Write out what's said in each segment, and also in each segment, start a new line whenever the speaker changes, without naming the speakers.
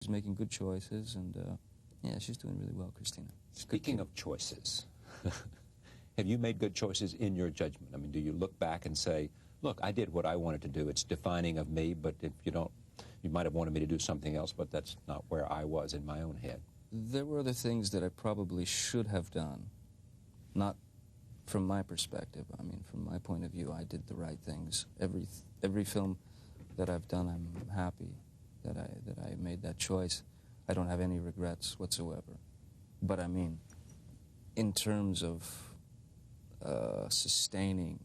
She's making good choices, and yeah, she's doing really well, Christina.
Speaking of choices, have you made good choices in your judgment? I mean, do you look back and say, look, I did what I wanted to do. It's defining of me, but if you don't, you might have wanted me to do something else, but that's not where I was in my own head.
There were other things that I probably should have done, not from my perspective. I mean, from my point of view, I did the right things. Every film that I've done, I'm happy that I made that choice. I don't have any regrets whatsoever. But I mean, in terms of sustaining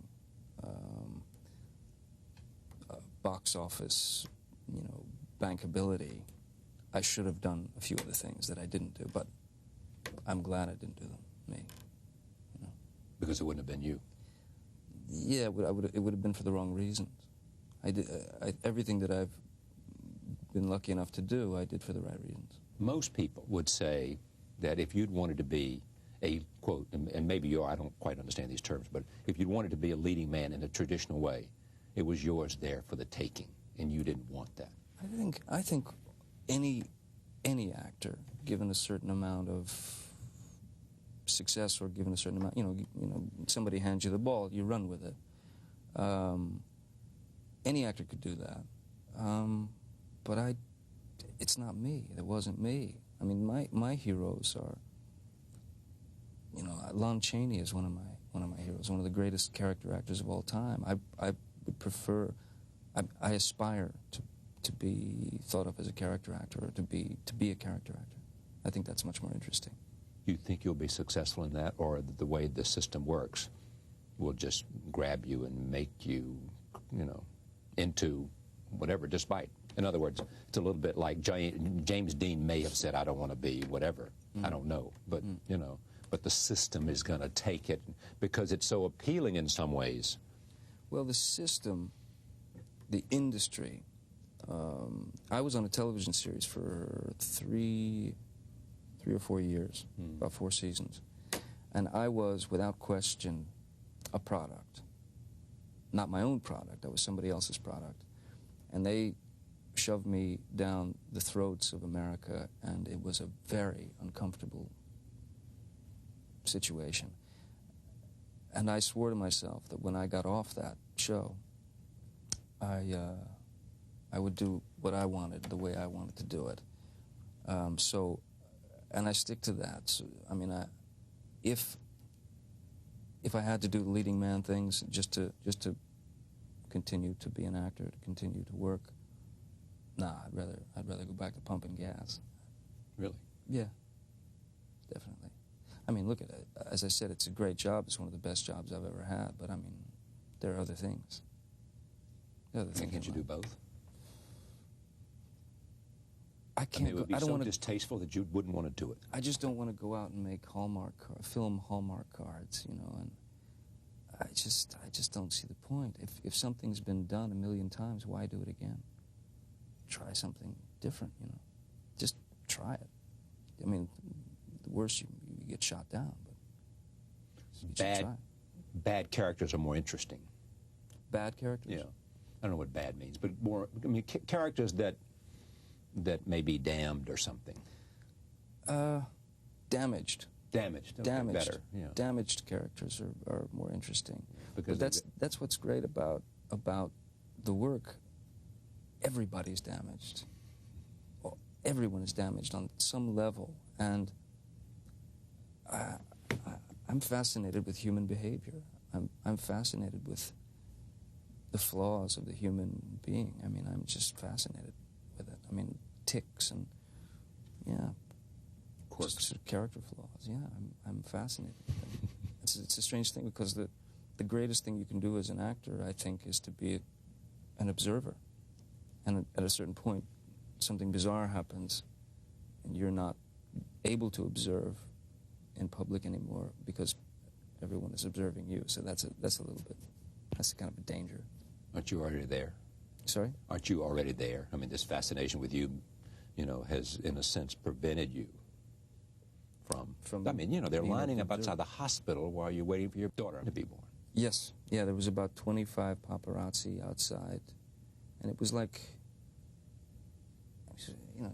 box office, bankability, I should have done a few other things that I didn't do, but I'm glad I didn't do them, me.
Because it wouldn't have been you.
Yeah, it would have been for the wrong reasons. Everything that I've been lucky enough to do, I did for the right reasons.
Most people would say that if you'd wanted to be a, quote, and maybe you are, I don't quite understand these terms, but if you'd wanted to be a leading man in a traditional way, it was yours there for the taking, and you didn't want that.
I think any actor, given a certain amount of success or given a certain amount, somebody hands you the ball, you run with it. Any actor could do that, but it's not me. It wasn't me. I mean, my heroes are, Lon Chaney is one of my heroes, one of the greatest character actors of all time. I would prefer, I aspire to be thought of as a character actor, or to be a character actor. I think that's much more interesting.
You think you'll be successful in that, or the way the system works will just grab you and make you, into whatever, despite. In other words, it's a little bit like James Dean may have said, I don't want to be whatever. I don't know. But, but the system is going to take it because it's so appealing in some ways.
Well, the system, the industry, I was on a television series for three or 4 years, about 4 seasons. And I was, without question, a product. Not my own product, I was somebody else's product. And they shoved me down the throats of America, and it was a very uncomfortable situation. And I swore to myself that when I got off that show, I would do what I wanted, the way I wanted to do it. And I stick to that. So, I mean, if I had to do leading man things just to continue to be an actor, to continue to work, nah, I'd rather go back to pumping gas.
Really?
Yeah, definitely. I mean, look at it. As I said, it's a great job. It's one of the best jobs I've ever had. But I mean, there are other things.
Can't you do both?
I can't.
It would be so distasteful that you wouldn't want to do it.
I just don't want to go out and make film Hallmark cards, and I just don't see the point. If something's been done a million times, why do it again? Try something different, Just try it. I mean, the worst you get shot down, but
bad characters are more interesting.
Bad characters?
Yeah. I don't know what bad means, but more, I mean, characters that may be damned or something.
Damaged.
Damaged. Okay,
Damaged.
Better. Yeah.
Damaged characters are more interesting.
Because
but that's what's great about the work. Everybody's damaged. Well, everyone is damaged on some level, and I'm fascinated with human behavior. I'm fascinated with the flaws of the human being. I mean, I'm just fascinated with it. I mean, tics and, just character flaws. Yeah, I'm fascinated with them. It's a strange thing, because the greatest thing you can do as an actor, I think, is to be an observer. And at a certain point, something bizarre happens, and you're not able to observe in public anymore because everyone is observing you. So that's kind of a danger.
Aren't you already there?
Sorry?
Aren't you already there? I mean, this fascination with you, has, in a sense, prevented you from I mean, they're lining up outside the hospital while you're waiting for your daughter to be born.
Yes. Yeah, there was about 25 paparazzi outside. And it was like, it's like